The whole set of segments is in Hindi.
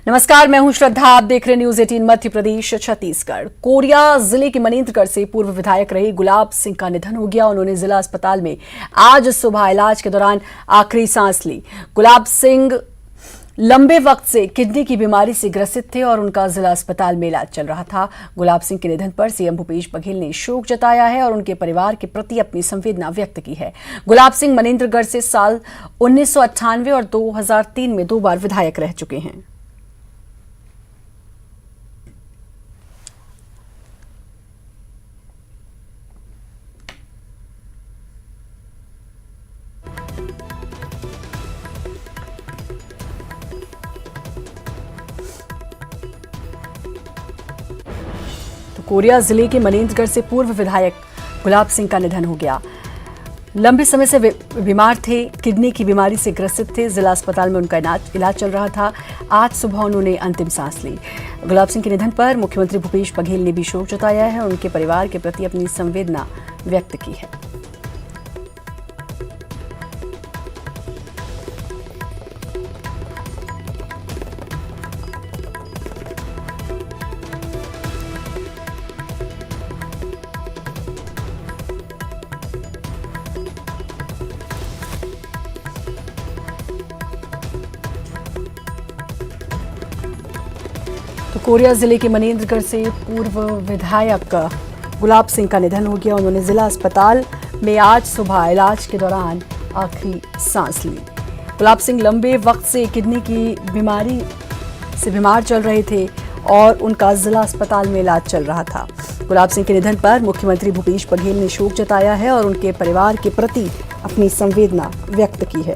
नमस्कार, मैं हूं श्रद्धा। आप देख रहे हैं न्यूज 18 मध्य प्रदेश छत्तीसगढ़। कोरिया जिले के मनेन्द्रगढ़ से पूर्व विधायक रहे गुलाब सिंह का निधन हो गया। उन्होंने जिला अस्पताल में आज सुबह इलाज के दौरान आखिरी सांस ली। गुलाब सिंह लंबे वक्त से किडनी की बीमारी से ग्रसित थे और उनका जिला अस्पताल में इलाज चल रहा था। गुलाब सिंह के निधन पर सीएम भूपेश बघेल ने शोक जताया है और उनके परिवार के प्रति अपनी संवेदना व्यक्त की है। गुलाब सिंह मनेन्द्रगढ़ से साल 1998 और 2003 में 2 बार विधायक रह चुके हैं। कोरिया जिले के मनेन्द्रगढ़ से पूर्व विधायक गुलाब सिंह का निधन हो गया। लंबे समय से बीमार थे, किडनी की बीमारी से ग्रसित थे। जिला अस्पताल में उनका इलाज चल रहा था। आज सुबह उन्होंने अंतिम सांस ली। गुलाब सिंह के निधन पर मुख्यमंत्री भूपेश बघेल ने भी शोक जताया है और उनके परिवार के प्रति अपनी संवेदना व्यक्त की है। तो कोरिया जिले के मनेन्द्रगढ़ से पूर्व विधायक गुलाब सिंह का निधन हो गया। उन्होंने जिला अस्पताल में आज सुबह इलाज के दौरान आखिरी सांस ली। गुलाब सिंह लंबे वक्त से किडनी की बीमारी से बीमार चल रहे थे और उनका जिला अस्पताल में इलाज चल रहा था। गुलाब सिंह के निधन पर मुख्यमंत्री भूपेश बघेल ने शोक जताया है और उनके परिवार के प्रति अपनी संवेदना व्यक्त की है।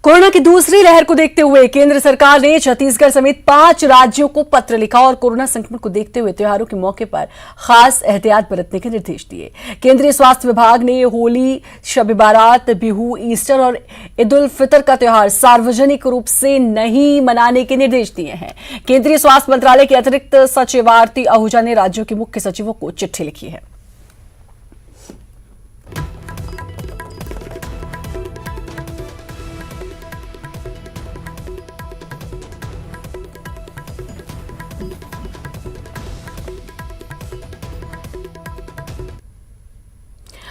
कोरोना की दूसरी लहर को देखते हुए केंद्र सरकार ने छत्तीसगढ़ समेत 5 राज्यों को पत्र लिखा और कोरोना संक्रमण को देखते हुए त्योहारों के मौके पर खास एहतियात बरतने के निर्देश दिए। केंद्रीय स्वास्थ्य विभाग ने होली, शब बारात, बिहू, ईस्टर और ईद उल फितर का त्योहार सार्वजनिक रूप से नहीं मनाने के निर्देश दिए हैं। केंद्रीय स्वास्थ्य मंत्रालय के अतिरिक्त सचिव आरती आहूजा ने राज्यों के मुख्य सचिवों को चिट्ठी लिखी है।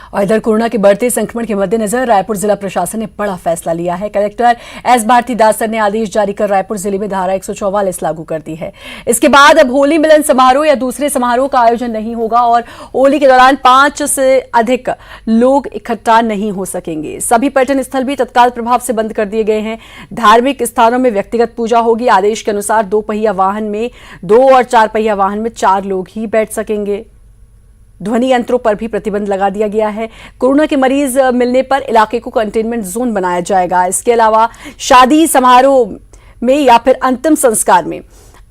और इधर कोरोना के बढ़ते संक्रमण के मद्देनजर रायपुर जिला प्रशासन ने बड़ा फैसला लिया है। कलेक्टर एस भारतीदासन ने आदेश जारी कर रायपुर जिले में धारा 144 लागू कर दी है। इसके बाद अब होली मिलन समारोह या दूसरे समारोह का आयोजन नहीं होगा और होली के दौरान 5 से अधिक लोग इकट्ठा नहीं हो सकेंगे। सभी पर्यटन स्थल भी तत्काल प्रभाव से बंद कर दिए गए हैं। धार्मिक स्थानों में व्यक्तिगत पूजा होगी। आदेश के अनुसार 2 पहिया वाहन में 2 और 4 पहिया वाहन में 4 लोग ही बैठ सकेंगे। ध्वनि यंत्रों पर भी प्रतिबंध लगा दिया गया है। कोरोना के मरीज मिलने पर इलाके को कंटेनमेंट जोन बनाया जाएगा। इसके अलावा शादी समारोह में या फिर अंतिम संस्कार में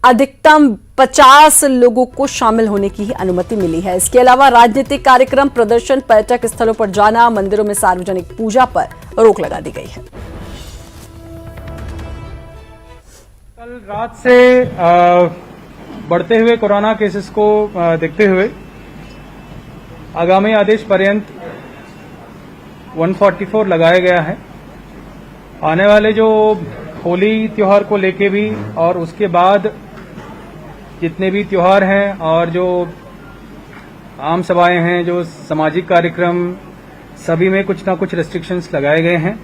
अधिकतम 50 लोगों को शामिल होने की ही अनुमति मिली है। इसके अलावा राजनीतिक कार्यक्रम, प्रदर्शन, पर्यटक स्थलों पर जाना, मंदिरों में सार्वजनिक पूजा पर रोक लगा दी गई है। कल रात से बढ़ते हुए कोरोना केसेस को देखते हुए आगामी आदेश पर्यंत 144 लगाया गया है। आने वाले जो होली त्योहार को लेके भी और उसके बाद जितने भी त्योहार हैं और जो आम सभाएं हैं, जो सामाजिक कार्यक्रम, सभी में कुछ ना कुछ रेस्ट्रिक्शंस लगाए गए हैं।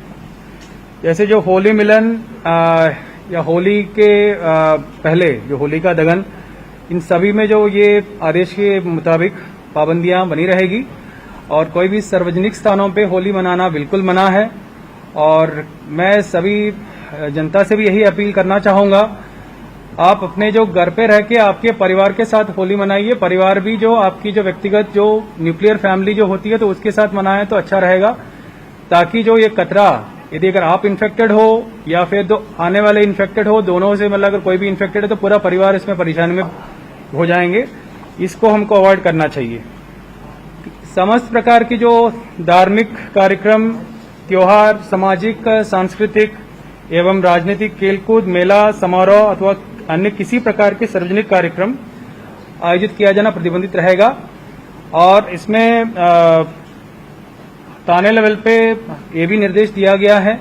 जैसे जो होली मिलन या होली के पहले जो होलिका दहन, इन सभी में जो ये आदेश के मुताबिक पाबंदियां बनी रहेगी और कोई भी सार्वजनिक स्थानों पे होली मनाना बिल्कुल मना है। और मैं सभी जनता से भी यही अपील करना चाहूंगा, आप अपने जो घर पे रह के आपके परिवार के साथ होली मनाइए। परिवार भी जो आपकी जो व्यक्तिगत जो न्यूक्लियर फैमिली जो होती है तो उसके साथ मनाएं तो अच्छा रहेगा, ताकि जो ये कतरा, यदि अगर आप इन्फेक्टेड हो या फिर दो आने वाले इन्फेक्टेड हो, दोनों से मतलब अगर कोई भी इन्फेक्टेड है तो पूरा परिवार इसमें परेशानी में हो जाएंगे। इसको हमको अवॉइड करना चाहिए। समस्त प्रकार की जो धार्मिक कार्यक्रम, त्योहार, सामाजिक, सांस्कृतिक एवं राजनीतिक, खेलकूद, मेला, समारोह अथवा अन्य किसी प्रकार के सार्वजनिक कार्यक्रम आयोजित किया जाना प्रतिबंधित रहेगा। और इसमें थाने लेवल पे ये भी निर्देश दिया गया है,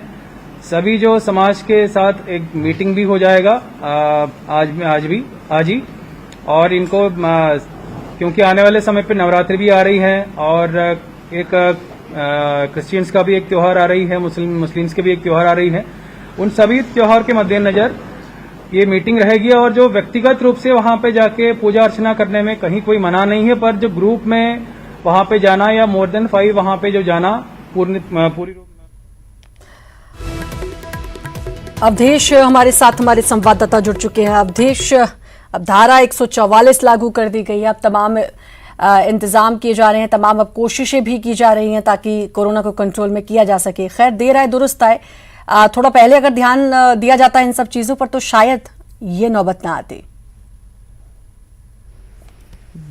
सभी जो समाज के साथ एक मीटिंग भी हो जाएगा आज ही। और इनको क्योंकि आने वाले समय पे नवरात्रि भी आ रही है और एक क्रिश्चियंस का भी एक त्योहार आ रही है, मुस्लिम्स के भी एक त्योहार आ रही है, उन सभी त्योहार के मद्देनजर ये मीटिंग रहेगी। और जो व्यक्तिगत रूप से वहां पे जाके पूजा अर्चना करने में कहीं कोई मना नहीं है, पर जो ग्रुप में वहां पे जाना या मोर देन 5 वहां पे जो जाना पूरी रूप में। अवधेश हमारे साथ हमारे संवाददाता जुड़ चुके हैं। अवधेश, अब धारा 144 लागू कर दी गई है, अब तमाम इंतजाम किए जा रहे हैं, तमाम अब कोशिशें भी की जा रही हैं ताकि कोरोना को कंट्रोल में किया जा सके। खैर, देर आए दुरुस्त आए, थोड़ा पहले अगर ध्यान दिया जाता इन सब चीजों पर तो शायद ये नौबत ना आती।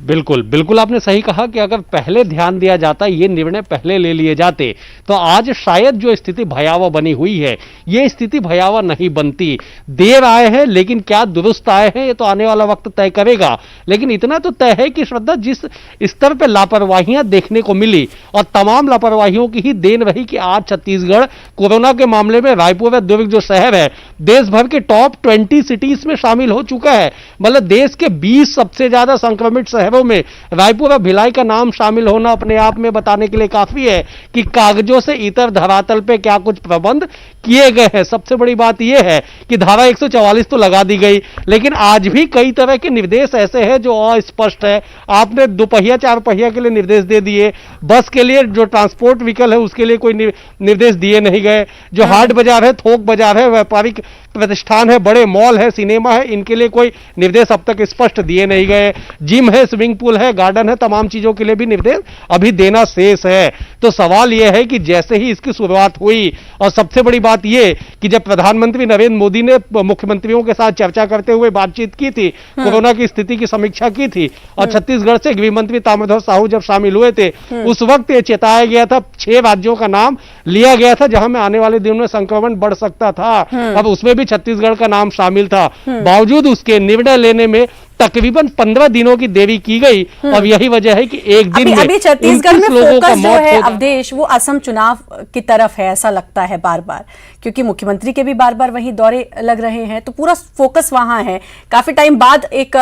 बिल्कुल बिल्कुल आपने सही कहा कि अगर पहले ध्यान दिया जाता, ये निर्णय पहले ले लिए जाते, तो आज शायद जो स्थिति भयावह बनी हुई है ये स्थिति भयावह नहीं बनती। देर आए हैं लेकिन क्या दुरुस्त आए हैं ये तो आने वाला वक्त तय करेगा। लेकिन इतना तो तय है कि श्रद्धा, जिस स्तर पर लापरवाहियां देखने को मिली और तमाम लापरवाहियों की ही देन रही कि आज छत्तीसगढ़ कोरोना के मामले में रायपुर और दुर्ग जो शहर है देश भर के टॉप 20 सिटीज में शामिल हो चुका है। मतलब देश के 20 सबसे ज्यादा संक्रमित शहरों में रायपुर और भिलाई का नाम शामिल होना अपने आप में बताने के लिए काफी है कि कागजों से इतर धरातल पे क्या कुछ प्रबंध किए गए हैं। सबसे बड़ी बात यह है कि धारा 144 तो लगा दी गई, लेकिन आज भी कई तरह के निर्देश ऐसे हैं जो अस्पष्ट है। आपने दोपहिया 4 पहिया के लिए निर्देश दे दिए, बस के लिए जो ट्रांसपोर्ट व्हीकल है उसके लिए कोई निर्देश दिए नहीं गए। जो हाट बाजार है, थोक बाजार है, व्यापारिक प्रतिष्ठान है, बड़े मॉल है, सिनेमा है, इनके लिए कोई निर्देश अब तक स्पष्ट दिए नहीं गए। जिम है, स्विमिंग पूल है, गार्डन है, तमाम चीजों के लिए भी निर्देश अभी देना शेष है। तो सवाल यह है कि जैसे ही इसकी शुरुआत हुई, और सबसे बड़ी बात यह कि जब प्रधानमंत्री नरेंद्र मोदी ने मुख्यमंत्रियों के साथ चर्चा करते हुए बातचीत की थी, कोरोना की स्थिति की समीक्षा की थी, और छत्तीसगढ़ से गृह मंत्री ताम्रध्वज साहू जब शामिल हुए थे, उस वक्त यह चेताया गया था, 6 राज्यों का नाम लिया गया था जहां में आने वाले दिनों में संक्रमण बढ़ सकता था। अब उसमें भी छत्तीसगढ़ का नाम शामिल था। बावजूद उसके निर्णय लेने में तकरीबन 15 दिनों की देरी की गई, और यही वजह है कि एक दिन अभी छत्तीसगढ़ में फोकस जो है अवधेश वो असम चुनाव की तरफ है, ऐसा लगता है बार बार, क्योंकि मुख्यमंत्री के भी बार बार वहीं दौरे लग रहे हैं, तो पूरा फोकस वहां है। काफी टाइम बाद एक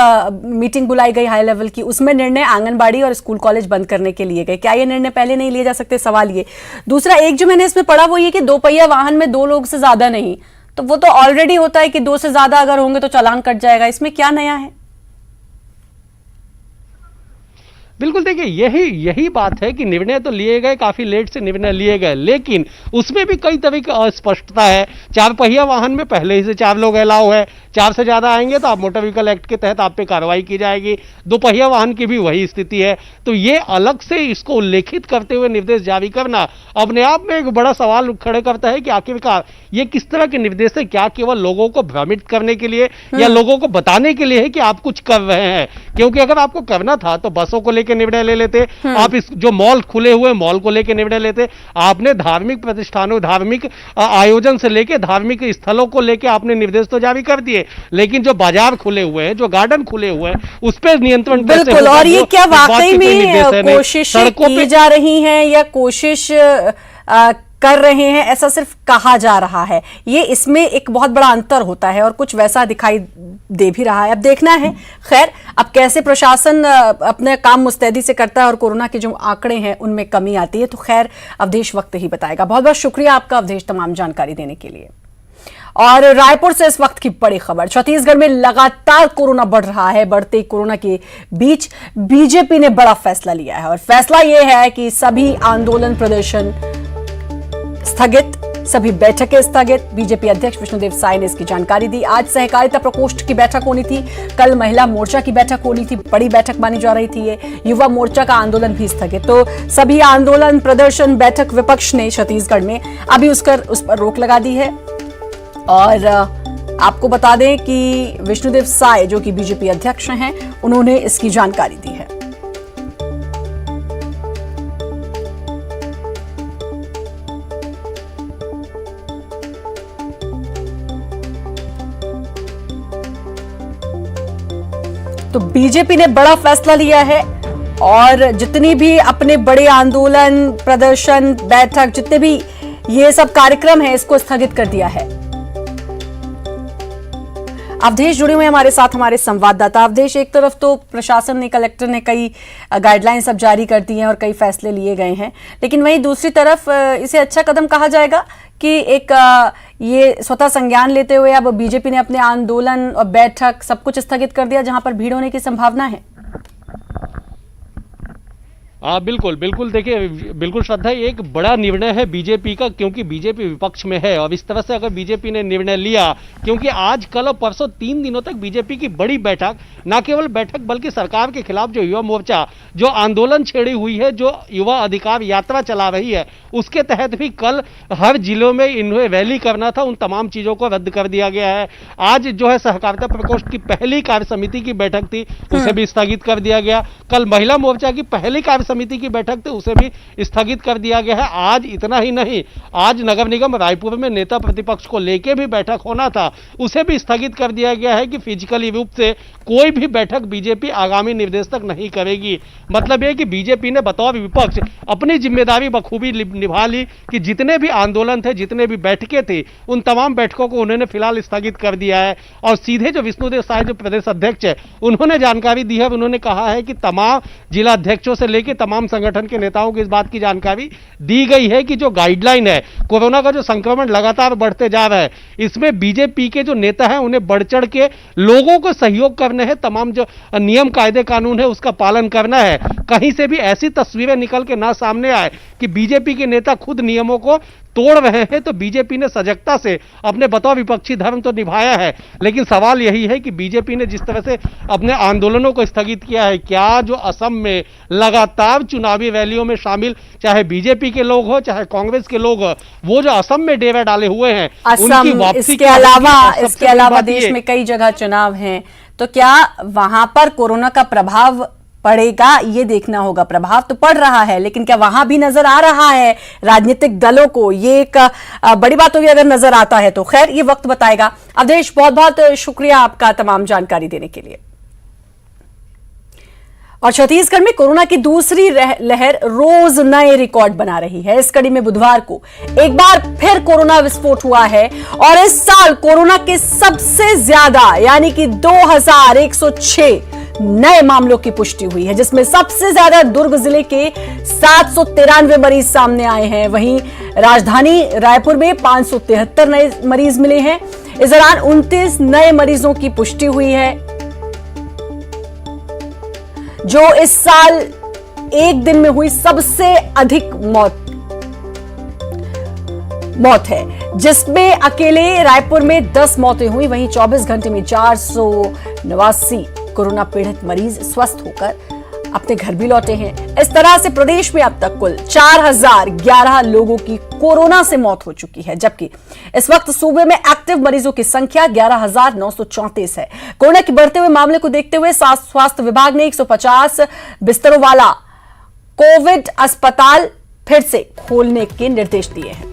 मीटिंग बुलाई गई हाई लेवल की, उसमें निर्णय आंगनबाड़ी और स्कूल कॉलेज बंद करने के लिए गए। क्या ये निर्णय पहले नहीं लिए जा सकते? सवाल ये। दूसरा, एक जो मैंने इसमें पढ़ा वो ये कि 2 पहिया वाहन में 2 लोग से ज्यादा नहीं, तो वो तो ऑलरेडी होता है कि 2 से ज्यादा अगर होंगे तो चालान कट जाएगा। इसमें क्या नया है? बिल्कुल, देखिए यही बात है कि निर्णय तो लिए गए, काफी लेट से निर्णय लिए गए, लेकिन उसमें भी कई तरह की अस्पष्टता है। 4 पहिया वाहन में पहले ही से 4 लोग अलाउ है, 4 से ज्यादा आएंगे तो आप मोटर व्हीकल एक्ट के तहत आप पे कार्रवाई की जाएगी। 2 पहिया वाहन की भी वही स्थिति है। तो ये अलग से इसको उल्लेखित करते हुए निर्देश जारी करना अपने आप में एक बड़ा सवाल खड़े करता है कि आखिरकार ये किस तरह के निर्देश है? क्या केवल लोगों को भ्रमित करने के लिए या लोगों को बताने के लिए है कि आप कुछ कर रहे हैं? क्योंकि अगर आपको करना था तो बसों को लेकर निर्णय ले लेते, आप इस जो मॉल खुले हुए मॉल को लेकर निर्णय लेते। आपने धार्मिक प्रतिष्ठानों, धार्मिक आयोजन से लेकर धार्मिक स्थलों को लेकर आपने निर्देश तो जारी कर दिए, लेकिन जो बाजार खुले हुए हैं, जो गार्डन खुले हुए हैं, उस पर नियंत्रण कैसे होगा? और ये क्या वाकई में कोशिश की जा रही है या कोशिश कर रहे हैं, ऐसा सिर्फ कहा जा रहा है? ये इसमें एक बहुत बड़ा अंतर होता है और कुछ वैसा दिखाई दे भी रहा है। अब देखना है खैर अब कैसे प्रशासन अपने काम मुस्तैदी से करता है और कोरोना के जो आंकड़े हैं उनमें कमी आती है, तो खैर अवधेश वक्त ही बताएगा। बहुत बहुत शुक्रिया आपका अवधेश तमाम जानकारी देने के लिए। और रायपुर से इस वक्त की बड़ी खबर, छत्तीसगढ़ में लगातार कोरोना बढ़ रहा है। बढ़ते कोरोना के बीच बीजेपी ने बड़ा फैसला लिया है और फैसला यह है कि सभी आंदोलन प्रदर्शन स्थगित, सभी बैठकें स्थगित। बीजेपी अध्यक्ष विष्णुदेव साय ने इसकी जानकारी दी। आज सहकारिता प्रकोष्ठ की बैठक होनी थी, कल महिला मोर्चा की बैठक होनी थी, बड़ी बैठक मानी जा रही थी ये। युवा मोर्चा का आंदोलन भी स्थगित। तो सभी आंदोलन प्रदर्शन बैठक विपक्ष ने छत्तीसगढ़ में अभी उस पर रोक लगा दी है। और आपको बता दें कि विष्णुदेव साय जो कि बीजेपी अध्यक्ष हैं, उन्होंने इसकी जानकारी दी है। तो बीजेपी ने बड़ा फैसला लिया है और जितनी भी अपने बड़े आंदोलन, प्रदर्शन, बैठक, जितने भी ये सब कार्यक्रम है, इसको स्थगित कर दिया है। अवधेश जुड़े हुए हमारे साथ, हमारे संवाददाता। अवधेश, एक तरफ तो प्रशासन ने, कलेक्टर ने कई गाइडलाइंस अब जारी कर दी हैं और कई फैसले लिए गए हैं, लेकिन वहीं दूसरी तरफ इसे अच्छा कदम कहा जाएगा कि एक ये स्वतः संज्ञान लेते हुए अब बीजेपी ने अपने आंदोलन और बैठक सब कुछ स्थगित कर दिया जहां पर भीड़ होने की संभावना है। बिल्कुल बिल्कुल, देखिए बिल्कुल श्रद्धा, एक बड़ा निर्णय है बीजेपी का, क्योंकि बीजेपी विपक्ष में है और इस तरह से अगर बीजेपी ने निर्णय लिया, क्योंकि आज कल और परसों 3 दिनों तक बीजेपी की बड़ी बैठक, ना केवल बैठक बल्कि सरकार के खिलाफ जो युवा मोर्चा जो आंदोलन छेड़ी हुई है, जो युवा अधिकार यात्रा चला रही है, उसके तहत भी कल हर जिलों में इन्हें रैली करना था, उन तमाम चीजों को रद्द कर दिया गया है। आज जो है सहकारिता प्रकोष्ठ की पहली कार्य समिति की बैठक थी, उसे भी स्थगित कर दिया गया। कल महिला मोर्चा की पहली कार्य समिति की बैठक थी, उसे भी स्थगित कर दिया गया है। आज इतना ही नहीं, आज नगर निगम रायपुर में नेता प्रतिपक्ष को लेकर भी बैठक होना था, उसे भी स्थगित कर दिया गया है कि फिजिकली रूप से कोई भी बैठक बीजेपी आगामी निर्देश तक नहीं करेगी। मतलब यह कि बीजेपी ने बतौर विपक्ष अपनी जिम्मेदारी बखूबी निभा ली कि जितने भी आंदोलन थे, जितने भी बैठकें थी, उन तमाम बैठकों को उन्होंने फिलहाल स्थगित कर दिया है। और सीधे जो विष्णुदेव साय जो प्रदेश अध्यक्ष है, उन्होंने जानकारी दी है, उन्होंने कहा है कि तमाम जिला अध्यक्षों से लेकर तमाम संगठन के नेताओं को इस बात की जानकारी दी गई है कि जो गाइडलाइन है, कोरोना का जो संक्रमण लगातार बढ़ते जा रहा है, इसमें बीजेपी के जो नेता हैं उन्हें बढ़ चढ़ के लोगों को सहयोग करने हैं, तमाम जो नियम कायदे कानून है उसका पालन करना है। कहीं से भी ऐसी तस्वीरें निकल के ना सामने आए कि बीजेपी के नेता खुद नियमों को तोड़ रहे हैं, तो बीजेपी ने सजगता से अपने बतौर विपक्षी धर्म तो निभाया है, लेकिन सवाल यही है कि बीजेपी ने जिस तरह से अपने आंदोलनों को स्थगित किया है, क्या जो असम में लगातार चुनावी रैलियों में शामिल चाहे बीजेपी के लोग हो चाहे कांग्रेस के लोग हो, वो जो असम में डेरा डाले हुए हैं, उनकी वापसी इसके अलावा देश में कई जगह चुनाव हैं, तो क्या वहां पर कोरोना का प्रभाव पड़ेगा, ये देखना होगा। प्रभाव तो पड़ रहा है, लेकिन क्या वहां भी नजर आ रहा है राजनीतिक दलों को? ये एक बड़ी बात होगी अगर नजर आता है तो। खैर, ये वक्त बताएगा। अवधेश, बहुत बहुत शुक्रिया आपका तमाम जानकारी देने के लिए। और छत्तीसगढ़ में कोरोना की दूसरी लहर रोज नए रिकॉर्ड बना रही है। इस कड़ी में बुधवार को एक बार फिर कोरोना विस्फोट हुआ है और इस साल कोरोना के सबसे ज्यादा यानी कि 2106 नए मामलों की पुष्टि हुई है, जिसमें सबसे ज्यादा दुर्ग जिले के 793 मरीज सामने आए हैं। वहीं राजधानी रायपुर में 573 नए मरीज मिले हैं। इस दौरान 29 नए मरीजों की पुष्टि हुई है, जो इस साल एक दिन में हुई सबसे अधिक मौत है, जिसमें अकेले रायपुर में 10 मौतें हुई। वहीं 24 घंटे में 489 कोरोना पीड़ित मरीज स्वस्थ होकर अपने घर भी लौटे हैं। इस तरह से प्रदेश में अब तक कुल 4011 लोगों की कोरोना से मौत हो चुकी है, जबकि इस वक्त सूबे में एक्टिव मरीजों की संख्या 11,934 है। कोरोना के बढ़ते हुए मामले को देखते हुए स्वास्थ्य विभाग ने 150 बिस्तरों वाला कोविड अस्पताल फिर से खोलने के निर्देश दिए हैं।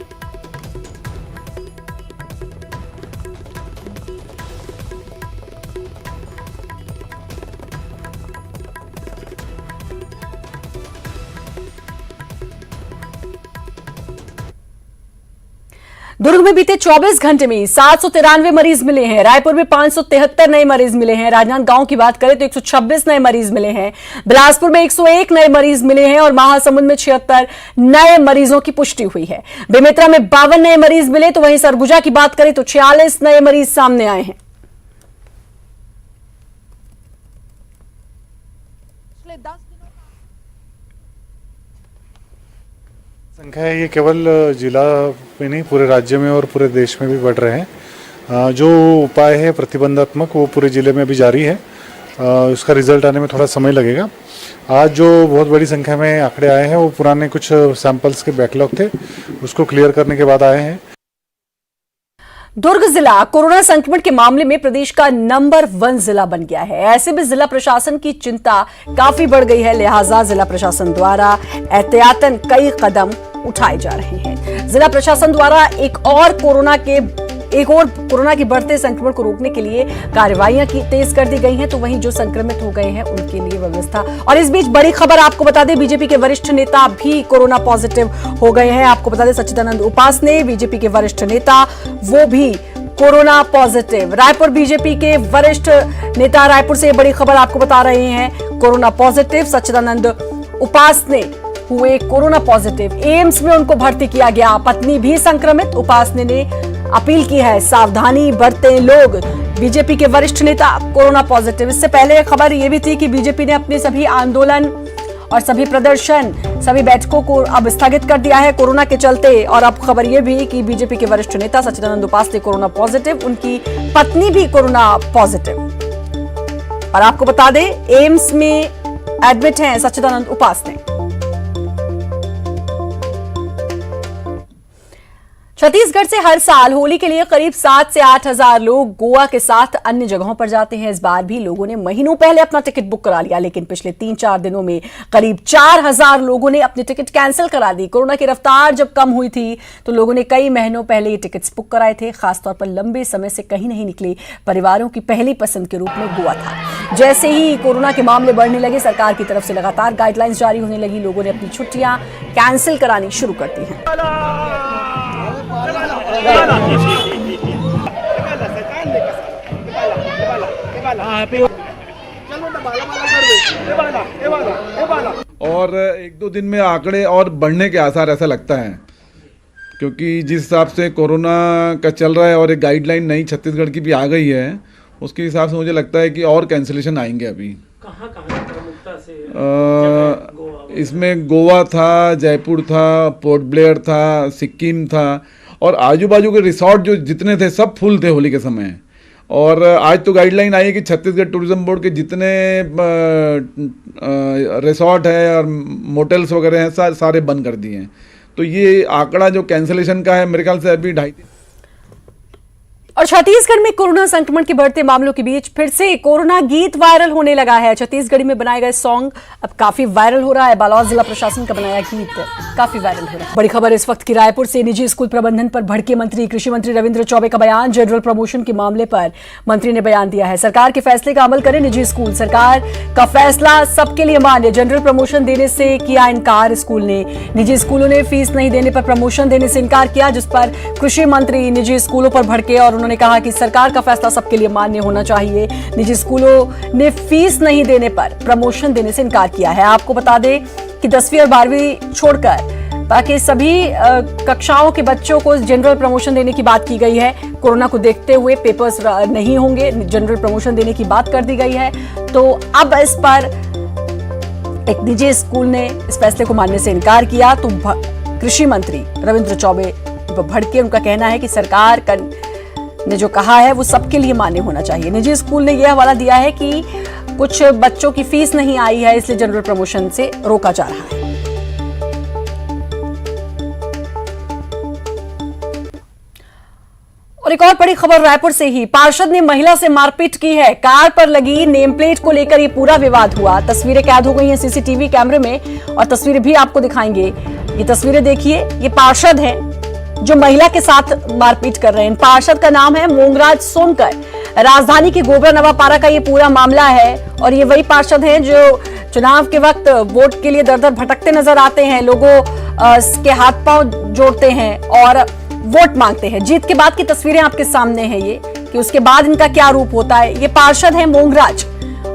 दुर्ग में बीते 24 घंटे में 793 मरीज मिले हैं। रायपुर में 573 नए मरीज मिले हैं। राजनांदगांव की बात करें तो 126 नए मरीज मिले हैं। बिलासपुर में 101 नए मरीज मिले हैं और महासमुंद में 76 नए मरीजों की पुष्टि हुई है। बेमेतरा में 52 नए मरीज मिले, तो वहीं सरगुजा की बात करें तो 46 नए मरीज सामने आए हैं। संख्या है ये केवल जिला में नहीं, पूरे राज्य में और पूरे देश में भी बढ़ रहे हैं। जो उपाय है प्रतिबंधात्मक वो पूरे जिले में भी जारी है। उसका रिजल्ट आने में थोड़ा समय लगेगा। आज जो बहुत बड़ी संख्या में आंकड़े आए हैं वो पुराने कुछ सैंपल्स के बैकलॉग थे, उसको क्लियर करने के बाद आए हैं। दुर्ग जिला कोरोना संक्रमण के मामले में प्रदेश का नंबर 1 जिला बन गया है। ऐसे में जिला प्रशासन की चिंता काफी बढ़ गई है, लिहाजा जिला प्रशासन द्वारा एहतियातन कई कदम उठाए जा रहे हैं। जिला प्रशासन द्वारा एक और कोरोना के एक और कोरोना के बढ़ते संक्रमण को रोकने के लिए कार्रवाइयां तेज कर दी गई हैं, तो वहीं जो संक्रमित हो गए हैं उनके लिए व्यवस्था। और इस बीच बड़ी खबर आपको बता दें, बीजेपी के वरिष्ठ नेता भी कोरोना पॉजिटिव हो गए हैं। आपको बता दें, सच्चिदानंद उपासने बीजेपी के वरिष्ठ नेता, वो भी कोरोना पॉजिटिव। रायपुर बीजेपी के वरिष्ठ नेता, रायपुर से बड़ी खबर आपको बता रहे हैं, कोरोना पॉजिटिव सच्चिदानंद उपासने हुए कोरोना पॉजिटिव। एम्स में उनको भर्ती किया गया। पत्नी भी संक्रमित। उपासने ने अपील की है, सावधानी बरतें लोग। बीजेपी के वरिष्ठ नेता कोरोना पॉजिटिव। इससे पहले खबर यह भी थी कि बीजेपी ने अपने सभी आंदोलन और सभी प्रदर्शन, सभी बैठकों को अब स्थगित कर दिया है कोरोना के चलते। और अब खबर यह भी कि बीजेपी के वरिष्ठ नेता सच्चिदानंद उपासने कोरोना पॉजिटिव, उनकी पत्नी भी कोरोना पॉजिटिव। और आपको बता दें, एम्स में एडमिट हैं सच्चिदानंद उपासने। छत्तीसगढ़ से हर साल होली के लिए करीब 7 से 8 हजार लोग गोवा के साथ अन्य जगहों पर जाते हैं। इस बार भी लोगों ने महीनों पहले अपना टिकट बुक करा लिया, लेकिन पिछले 3-4 दिनों में करीब 4,000 लोगों ने अपनी टिकट कैंसिल करा दी। कोरोना की रफ्तार जब कम हुई थी तो लोगों ने कई महीनों पहले ये टिकट्स बुक कराए थे। खासतौर पर लंबे समय से कहीं नहीं निकले परिवारों की पहली पसंद के रूप में गोवा था। जैसे ही कोरोना के मामले बढ़ने लगे, सरकार की तरफ से लगातार गाइडलाइंस जारी होने लगी, लोगों ने अपनी छुट्टियां कैंसिल करानी शुरू कर दी हैं। और 1-2 दिन में आंकड़े और बढ़ने के आसार ऐसा लगता है, क्योंकि जिस हिसाब से कोरोना का चल रहा है और एक गाइडलाइन नई छत्तीसगढ़ की भी आ गई है, उसके हिसाब से मुझे लगता है कि और कैंसिलेशन आएंगे अभी। कहाँ इसमें गोवा था, जयपुर था, पोर्ट ब्लेयर था, सिक्किम था, और आजू बाजू के रिसोर्ट जो जितने थे सब फुल थे होली के समय। और आज तो गाइडलाइन आई है कि छत्तीसगढ़ टूरिज्म बोर्ड के जितने रिसोर्ट है और मोटेल्स वगैरह हैं सारे बंद कर दिए हैं। तो ये आंकड़ा जो कैंसिलेशन का है, मेरे ख्याल से अभी 2.5। और छत्तीसगढ़ में कोरोना संक्रमण के बढ़ते मामलों के बीच फिर से कोरोना गीत वायरल होने लगा है। छत्तीसगढ़ी में बनाए गए सॉन्ग अब काफी वायरल हो रहा है। बालोद जिला प्रशासन का बनाया गीत काफी वायरल हो रहा है। बड़ी खबर इस वक्त की रायपुर से, निजी स्कूल प्रबंधन पर भड़के मंत्री। कृषि मंत्री रविंद्र चौबे का बयान। जनरल प्रमोशन के मामले पर मंत्री ने बयान दिया है, सरकार के फैसले का अमल करें निजी स्कूल, सरकार का फैसला सबके लिए मान्य। जनरल प्रमोशन देने से किया इनकार स्कूल ने। निजी स्कूलों ने फीस नहीं देने पर प्रमोशन देने से इनकार किया, जिस पर कृषि मंत्री निजी स्कूलों पर भड़के और उन्होंने कहा कि सरकार का फैसला सबके लिए मान्य होना चाहिए। निजी स्कूलों ने फीस नहीं देने पर प्रमोशन देने से इनकार किया है। आपको बता दें कि 10वीं और 12वीं छोड़कर बाकी सभी कक्षाओं के बच्चों को जनरल प्रमोशन देने की बात की गई है। कोरोना को देखते हुए पेपर्स नहीं होंगे, जनरल प्रमोशन देने की बात कर दी गई है। तो अब इस पर एक निजी स्कूल ने इस फैसले को मानने से इनकार किया, तो कृषि मंत्री रविंद्र चौबे भड़के। उनका कहना है कि सरकार ने जो कहा है वो सबके लिए मान्य होना चाहिए। निजी स्कूल ने यह हवाला दिया है कि कुछ बच्चों की फीस नहीं आई है, इसलिए जनरल प्रमोशन से रोका जा रहा है। और एक और बड़ी खबर रायपुर से ही, पार्षद ने महिला से मारपीट की है। कार पर लगी नेम प्लेट को लेकर ये पूरा विवाद हुआ। तस्वीरें कैद हो गई हैं सीसीटीवी कैमरे में और तस्वीरें भी आपको दिखाएंगे। ये तस्वीरें देखिए, ये पार्षद हैं जो महिला के साथ मारपीट कर रहे हैं। पार्षद का नाम है मोंगराज सोनकर। राजधानी के गोबरा नवापारा का ये पूरा मामला है और ये वही पार्षद हैं जो चुनाव के वक्त वोट के लिए दर दर भटकते नजर आते हैं, लोगों के हाथ पांव जोड़ते हैं और वोट मांगते हैं। जीत के बाद की तस्वीरें आपके सामने है ये, कि उसके बाद इनका क्या रूप होता है। ये पार्षद है मोंगराज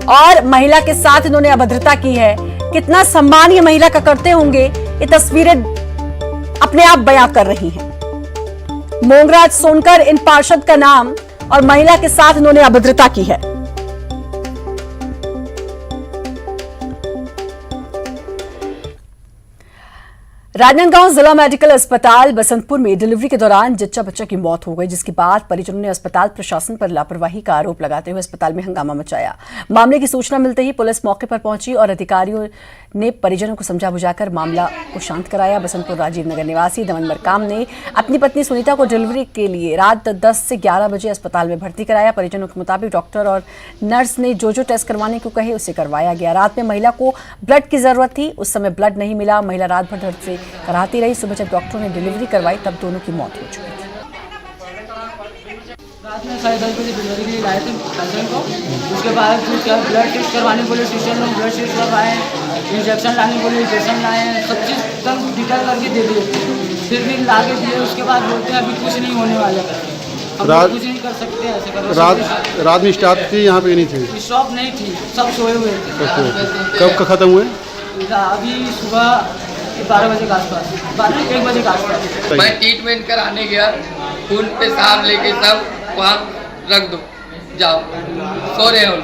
और महिला के साथ इन्होंने अभद्रता की है। कितना सम्मान ये महिला का करते होंगे, ये तस्वीरें अपने आप बयां कर रही हैं। मोंगराज सोनकर इन पार्षद का नाम और महिला के साथ इन्होंने अभद्रता की है। राजनांदगांव जिला मेडिकल अस्पताल बसंतपुर में डिलीवरी के दौरान जच्चा बच्चा की मौत हो गई, जिसके बाद परिजनों ने अस्पताल प्रशासन पर लापरवाही का आरोप लगाते हुए अस्पताल में हंगामा मचाया। मामले की सूचना मिलते ही पुलिस मौके पर पहुंची और अधिकारियों ने परिजनों को समझा बुझाकर मामला को शांत कराया। बसंतपुर राजीव नगर निवासी दमन मरकाम ने अपनी पत्नी सुनीता को डिलीवरी के लिए रात 10 से 11 बजे अस्पताल में भर्ती कराया। परिजनों के मुताबिक डॉक्टर और नर्स ने जो टेस्ट करवाने को कहे उसे करवाया गया। रात में महिला को ब्लड की जरूरत थी, उस समय ब्लड नहीं मिला। महिला रात भर दर्द से कराती रही। सुबह जब डॉक्टरों ने डिलीवरी करवाई तब दोनों की मौत हो चुकी थी। रात में 10:30 बजे डिलीवरी के लिए लाए थे पेशेंट को। उसके बाद फिर क्या ब्लड टेस्ट करवाने बोले, सिस्टर लोग ब्लड टेस्ट करवाए, इंजेक्शन लाने बोले, इंजेक्शन लाए, सब चीज़ एकदम डिटेल करके दे दिए। फिर भी ला के दिए, उसके बाद बोलते हैं अभी कुछ नहीं होने वाला है, हम लोग कुछ नहीं कर सकते, ऐसे करो। रात में स्टाफ थी यहाँ पे नहीं थी? स्टॉप नहीं थी, सब सोए हुए थे। कब का खत्म हुए? अभी सुबह 12 बजे के आसपास, 1 बजे के आसपास। मैं ट्रीटमेंट कराने गया, खून पेशाब लेके सब वहाँ रख दो, जाओ सो रहे हो।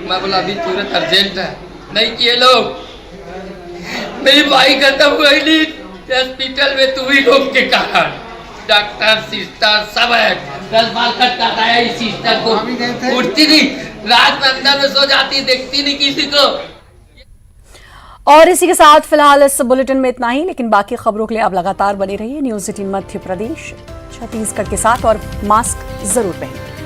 मैं बोला अभी तुरंत अर्जेंट है, नहीं किए लोग। मेरी भाई खत्म हुई नहीं हॉस्पिटल में, तुम ही लोग के कारण। डॉक्टर सिस्टर सब है, 10 बार कट करता है इस सिस्टर को, उठती नहीं, रात में अंदर में सो जाती, देखती नहीं किसी को। और इसी के साथ फिलहाल इस बुलेटिन में इतना ही, लेकिन बाकी खबरों के लिए आप लगातार बने रहिए न्यूज़ 18 मध्य प्रदेश छत्तीसगढ़ के साथ, और मास्क जरूर पहनें।